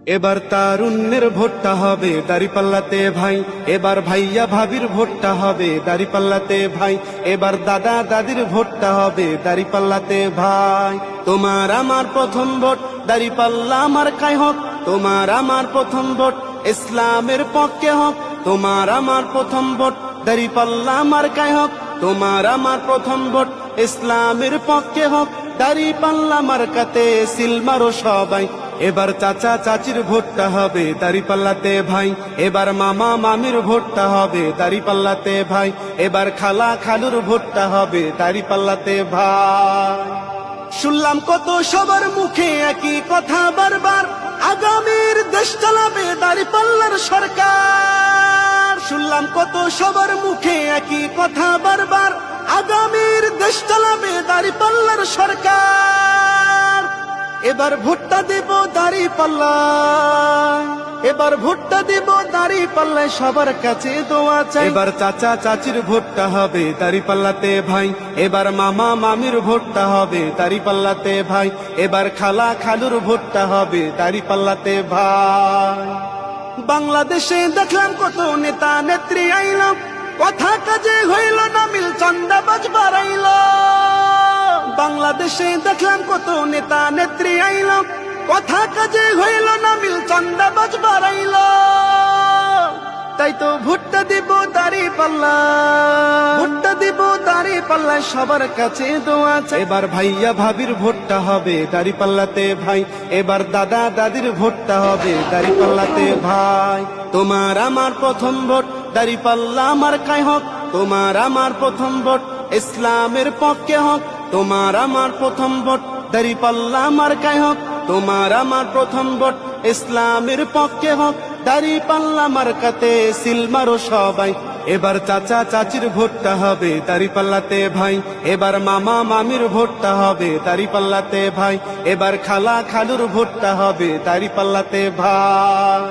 এবার তারুণ্যের ভোটটা হবে দাঁড়িপাল্লাতে ভাই, এবার ভাইয়া ভাবির ভোটটা হবে দাঁড়িপাল্লাতে ভাই, এবার দাদা দাদির ভোটটা হবে দাঁড়িপাল্লাতে ভাই। তোমার আমার প্রথম ভোট দাঁড়িপাল্লা মার্কায় হোক, তোমার আমার প্রথম ভোট ইসলামের পক্ষে হোক, তোমার আমার প্রথম ভোট দাঁড়িপাল্লা মার্কায় হোক, তোমার আমার প্রথম ভোট ইসলামের পক্ষে হোক। দাঁড়িপাল্লা মার্কাতে সিল মারো সবাই, এবার চাচা চাচির ভোটটা হবে দাঁড়িপাল্লাতে ভাই, এবার মামা মামির ভোটটা হবে দাঁড়িপাল্লাতে ভাই, এবার খালা খালুর ভোটটা হবে দাঁড়িপাল্লাতে ভাই। শুনলাম কত সবার মুখে একই কথা বারবার, আগামীর দেশ চালাবে দাঁড়িপাল্লার সরকার। শুনলাম কত সবার মুখে একই কথা বারবার, আগামীর দেশ চালাবে দাঁড়িপাল্লার সরকার। এবার ভোটটা দেব দাঁড়িপাল্লায়, এবার ভোটটা দেব দাঁড়িপাল্লায়, সবার কাছে দোয়া চাই। এবার চাচা চাচির ভোটটা হবে দাঁড়িপাল্লাতে ভাই, এবার মামা মামির ভোটটা হবে দাঁড়িপাল্লাতে ভাই, এবার খালা খালুর ভোটটা হবে দাঁড়িপাল্লাতে ভাই। বাংলাদেশে দেখলাম কত নেতা নেত্রী আইল, কথা কাজে হইল না মিল, চান্দাবাজ বাড়াইল। বাংলাদেশে দেখলাম কত নেতা নেত্রী আইল, কথা কাজে হইল না মিল, চান্দাবাজ বাড়াইল। তাই তো ভোটটা দিব দাঁড়িপাল্লা, ভোটটা দিব দাঁড়িপাল্লায়, সবার কাছে দোয়া চাই। এবার ভাইয়া ভাবির ভোটটা হবে দাঁড়িপাল্লাতে ভাই, এবার দাদা দাদির ভোটটা হবে দাঁড়িপাল্লাতে ভাই। তোমার আমার প্রথম ভোট দাঁড়িপাল্লা মার্কায় হোক, তোমার আমার প্রথম ভোট ইসলামের পক্ষে হোক, তোমার আমার প্রথম ভোট দাঁড়িপাল্লা মার্কায় হোক, তোমার আমার প্রথম ভোট ইসলামের পক্ষে হোক। দাঁড়িপাল্লা মার্কাতে সিল মারো সবাই, এবার চাচা চাচির ভোটটা হবে দাঁড়িপাল্লাতে ভাই, এবার মামা মামির ভোটটা হবে দাঁড়িপাল্লাতে ভাই, এবার খালা খালুর ভোটটা হবে দাঁড়িপাল্লাতে ভাই।